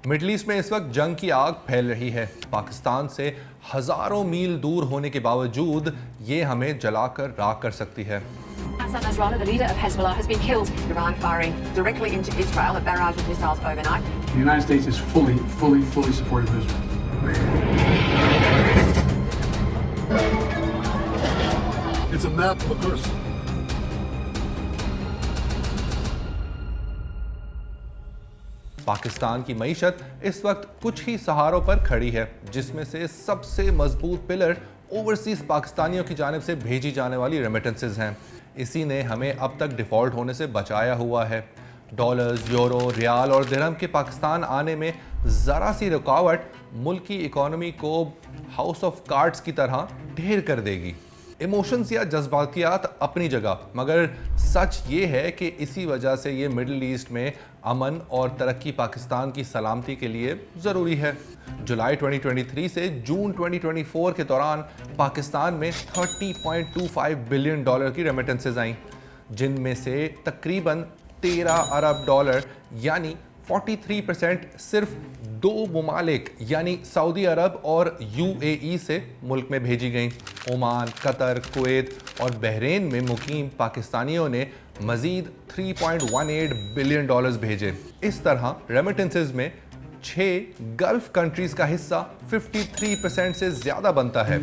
Middle east में इस वक्त जंग की आग फैल रही है। पाकिस्तान से हजारों मील दूर होने के बावजूद ये हमें जलाकर राख कर सकती है। Hassan Nasrallah, the leader of Hezbollah, has been killed. Iran firing directly into Israel, a barrage of missiles overnight. The United States is fully supportive of Israel. It's a map of a curse. Pakistan की मईशत इस वक्त कुछ ही सहारों पर खड़ी है, जिसमें से सबसे मजबूत पिलर ओवरसीज पाकिस्तानियों की जानिब से भेजी जाने वाली रेमिटेंसेज हैं। इसी ने हमें अब तक डिफ़ॉल्ट होने से बचाया हुआ है। डॉलर्स, यूरो, रियाल और दिरहम के पाकिस्तान आने में ज़रा सी रुकावट मुल्क की इकॉनमी को हाउस ऑफ कार्ड्स की तरह ढेर कर देगी। इमोशंस या जज्बातियात अपनी जगह, मगर सच ये है कि इसी वजह से ये मिडल ईस्ट में अमन और तरक्की पाकिस्तान की सलामती के लिए ज़रूरी है। जुलाई 2023 से जून 2024 के दौरान पाकिस्तान में $30.25 बिलियन की रेमिटेंसेज आईं, जिनमें से तकरीबन $13 अरब यानी 43% सिर्फ दो ममालिक यानी सऊदी अरब और UAE से मुल्क में भेजी गईं। ओमान, कतर, कुवैत और बहरीन में मुकीम पाकिस्तानियों ने मजीद $3.18 बिलियन भेजे। इस तरह रेमिटेंसेज में 6 गल्फ कंट्रीज का हिस्सा 53% से ज़्यादा बनता है।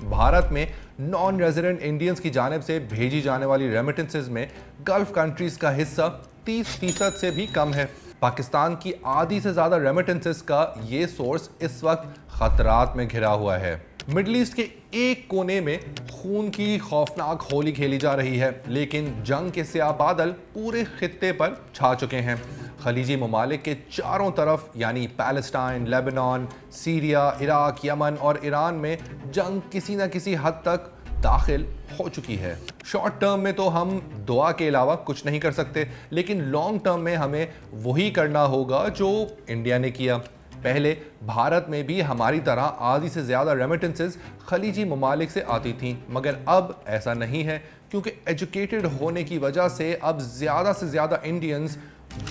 भारत में नॉन रेजिडेंट इंडियंस की जानिब से भेजी जाने वाली रेमिटेंसेज में गल्फ कंट्रीज का हिस्सा 30% से भी कम है। पाकिस्तान की आधी से ज़्यादा रेमिटेंसेज का ये सोर्स इस वक्त खतरात में घिरा हुआ है। मिडल ईस्ट के एक कोने में खून की खौफनाक होली खेली जा रही है, लेकिन जंग के स्याह बादल पूरे खित्ते पर छा चुके हैं। खलीजी ममालिक के चारों तरफ यानी Palestine, Lebanon, Syria, Iraq, Yemen और ईरान में जंग किसी न किसी हद तक दाखिल हो चुकी है। शॉर्ट टर्म में तो हम दुआ के अलावा कुछ नहीं कर सकते, लेकिन लॉन्ग टर्म में हमें वही करना होगा जो इंडिया ने किया। पहले भारत में भी हमारी तरह आधी से ज़्यादा रेमिटेंसेज खलीजी ममालिक से आती थीं, मगर अब ऐसा नहीं है, क्योंकि एजुकेटेड होने की वजह से अब ज़्यादा से ज़्यादा इंडियंस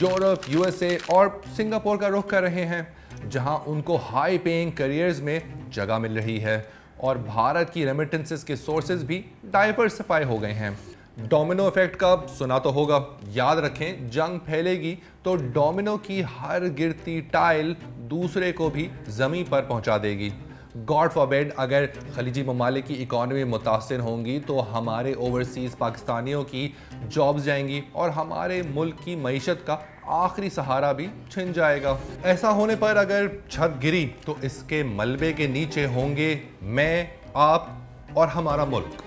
यूरोप, USA और सिंगापुर का रुख कर रहे हैं, जहां उनको हाई पेइंग करियर्स में जगह मिल रही है और भारत की रेमिटेंसेस के सोर्सेज भी डाइवर्सिफाई हो गए हैं। डोमिनो इफेक्ट का सुना तो होगा। याद रखें, जंग फैलेगी तो डोमिनो की हर गिरती टाइल दूसरे को भी ज़मीन पर पहुंचा देगी। गॉड फॉरबिड अगर खलीजी ममालिक की इकॉनमी मुतासिर होंगी तो हमारे ओवरसीज़ पाकिस्तानियों की जॉब्स जाएंगी और हमारे मुल्क की मईशत का आखिरी सहारा भी छिन जाएगा। ऐसा होने पर अगर छत गिरी तो इसके मलबे के नीचे होंगे मैं, आप और हमारा मुल्क।